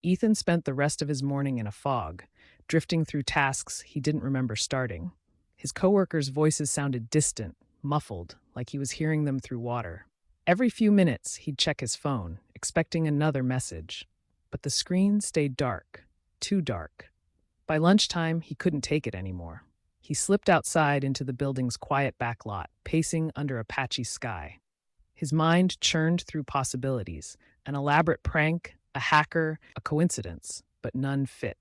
Ethan spent the rest of his morning in a fog, drifting through tasks he didn't remember starting. His coworkers' voices sounded distant, muffled, like he was hearing them through water. Every few minutes, he'd check his phone, expecting another message. But the screen stayed dark, too dark. By lunchtime, he couldn't take it anymore. He slipped outside into the building's quiet back lot, pacing under a patchy sky. His mind churned through possibilities, an elaborate prank, a hacker, a coincidence, but none fit.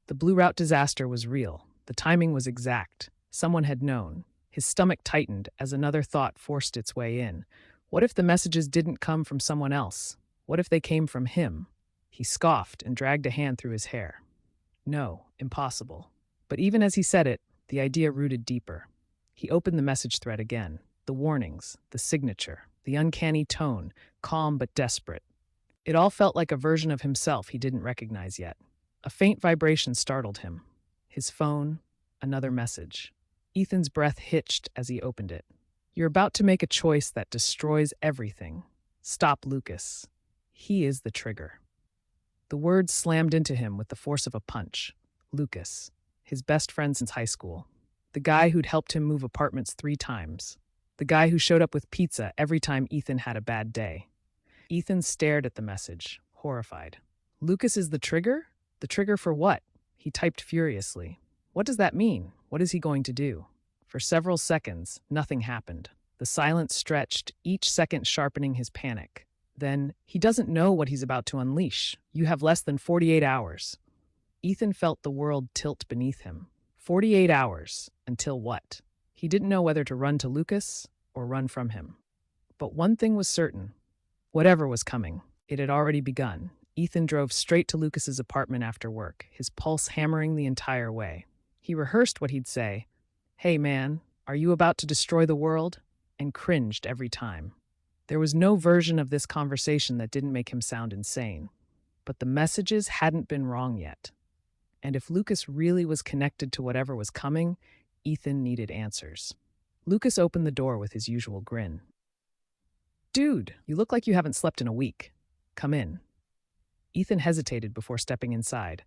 The Blue Route disaster was real. The timing was exact. Someone had known. His stomach tightened as another thought forced its way in. What if the messages didn't come from someone else? What if they came from him? He scoffed and dragged a hand through his hair. No, impossible. But even as he said it, the idea rooted deeper. He opened the message thread again. The warnings, the signature, the uncanny tone, calm but desperate. It all felt like a version of himself he didn't recognize yet. A faint vibration startled him. His phone, another message. Ethan's breath hitched as he opened it. You're about to make a choice that destroys everything. Stop Lucas. He is the trigger. The words slammed into him with the force of a punch. Lucas, his best friend since high school. The guy who'd helped him move apartments 3 times. The guy who showed up with pizza every time Ethan had a bad day. Ethan stared at the message, horrified. Lucas is the trigger? The trigger for what? He typed furiously. What does that mean? What is he going to do? For several seconds, nothing happened. The silence stretched, each second sharpening his panic. Then, he doesn't know what he's about to unleash. You have less than 48 hours. Ethan felt the world tilt beneath him. 48 hours. Until what? He didn't know whether to run to Lucas or run from him. But one thing was certain. Whatever was coming, it had already begun. Ethan drove straight to Lucas's apartment after work, his pulse hammering the entire way. He rehearsed what he'd say. Hey man, are you about to destroy the world? And cringed every time. There was no version of this conversation that didn't make him sound insane. But the messages hadn't been wrong yet. And if Lucas really was connected to whatever was coming, Ethan needed answers. Lucas opened the door with his usual grin. Dude, you look like you haven't slept in a week. Come in. Ethan hesitated before stepping inside.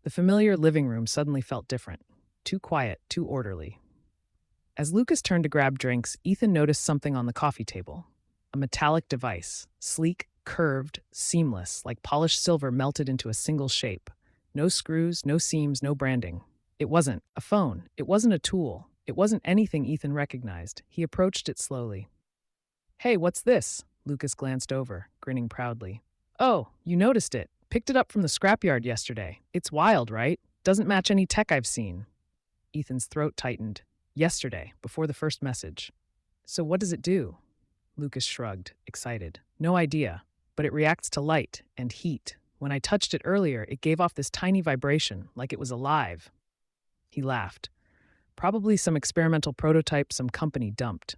The familiar living room suddenly felt different. Too quiet, too orderly. As Lucas turned to grab drinks, Ethan noticed something on the coffee table. A metallic device, sleek, curved, seamless, like polished silver melted into a single shape. No screws, no seams, no branding. It wasn't a phone. It wasn't a tool. It wasn't anything Ethan recognized. He approached it slowly. Hey, what's this? Lucas glanced over, grinning proudly. Oh, you noticed it. Picked it up from the scrapyard yesterday. It's wild, right? Doesn't match any tech I've seen. Ethan's throat tightened. Yesterday, before the first message. So what does it do? Lucas shrugged, excited. No idea, but it reacts to light and heat. When I touched it earlier, it gave off this tiny vibration, like it was alive. He laughed. Probably some experimental prototype some company dumped.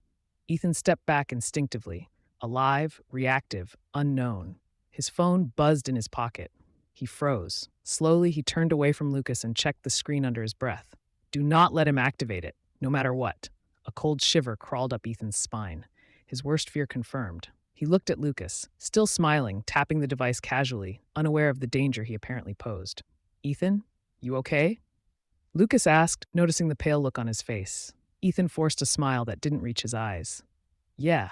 Ethan stepped back instinctively. Alive, reactive, unknown. His phone buzzed in his pocket. He froze. Slowly, he turned away from Lucas and checked the screen under his breath. Do not let him activate it, no matter what. A cold shiver crawled up Ethan's spine. His worst fear confirmed. He looked at Lucas, still smiling, tapping the device casually, unaware of the danger he apparently posed. Ethan, you okay? Lucas asked, noticing the pale look on his face. Ethan forced a smile that didn't reach his eyes. Yeah,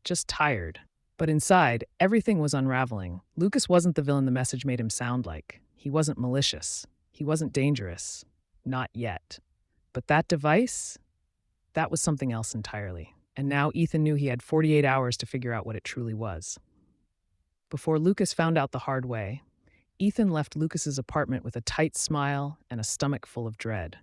just tired. But inside, everything was unraveling. Lucas wasn't the villain the message made him sound like. He wasn't malicious. He wasn't dangerous. Not yet. But that device? That was something else entirely. And now Ethan knew he had 48 hours to figure out what it truly was. Before Lucas found out the hard way, Ethan left Lucas's apartment with a tight smile and a stomach full of dread.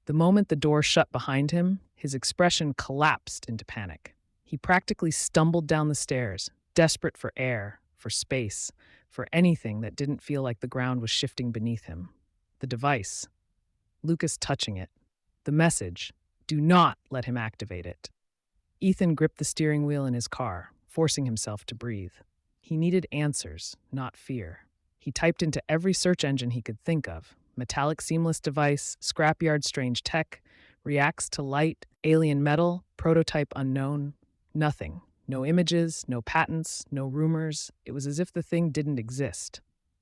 The moment the door shut behind him, his expression collapsed into panic. He practically stumbled down the stairs, desperate for air, for space, for anything that didn't feel like the ground was shifting beneath him. The device. Lucas touching it. The message. Do not let him activate it. Ethan gripped the steering wheel in his car, forcing himself to breathe. He needed answers, not fear. He typed into every search engine he could think of. Metallic seamless device, scrapyard strange tech, reacts to light, alien metal, prototype unknown. Nothing. No images, no patents, no rumors. It was as if the thing didn't exist.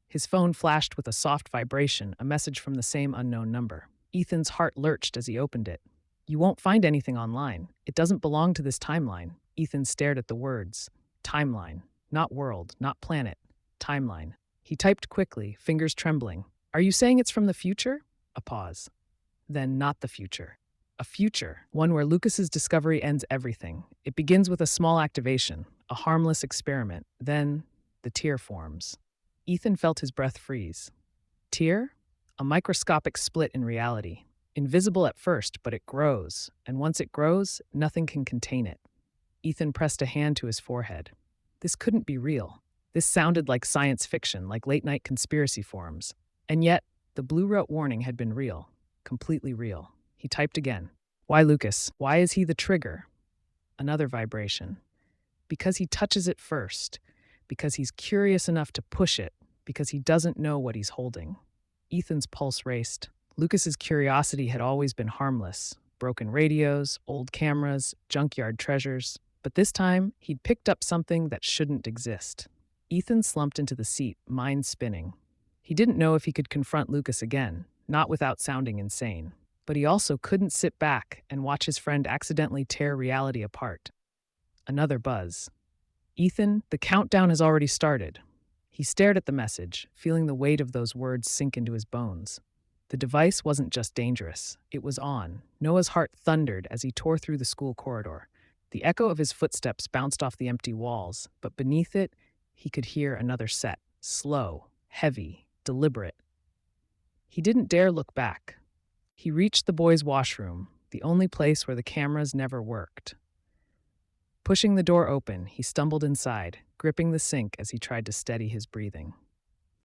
His phone flashed with a soft vibration, a message from the same unknown number. Ethan's heart lurched as he opened it. You won't find anything online. It doesn't belong to this timeline. Ethan stared at the words. Timeline. Not world, not planet. Timeline. He typed quickly, fingers trembling. Are you saying it's from the future? A pause. Then not the future. A future, one where Lucas's discovery ends everything. It begins with a small activation, a harmless experiment. Then the tear forms. Ethan felt his breath freeze. Tear? A microscopic split in reality. Invisible at first, but it grows, and once it grows, nothing can contain it. Ethan pressed a hand to his forehead. This couldn't be real. This sounded like science fiction, like late-night conspiracy forums. And yet, the blue rote warning had been real, completely real. He typed again. Why Lucas? Why is he the trigger? Another vibration. Because he touches it first. Because he's curious enough to push it. Because he doesn't know what he's holding. Ethan's pulse raced. Lucas's curiosity had always been harmless. Broken radios, old cameras, junkyard treasures. But this time, he'd picked up something that shouldn't exist. Ethan slumped into the seat, mind spinning. He didn't know if he could confront Lucas again, not without sounding insane. But he also couldn't sit back and watch his friend accidentally tear reality apart. Another buzz. Ethan, the countdown has already started. He stared at the message, feeling the weight of those words sink into his bones. The device wasn't just dangerous, it was on. Noah's heart thundered as he tore through the school corridor. The echo of his footsteps bounced off the empty walls, but beneath it, he could hear another set, slow, heavy, deliberate. He didn't dare look back. He reached the boys' washroom, the only place where the cameras never worked. Pushing the door open, he stumbled inside, gripping the sink as he tried to steady his breathing.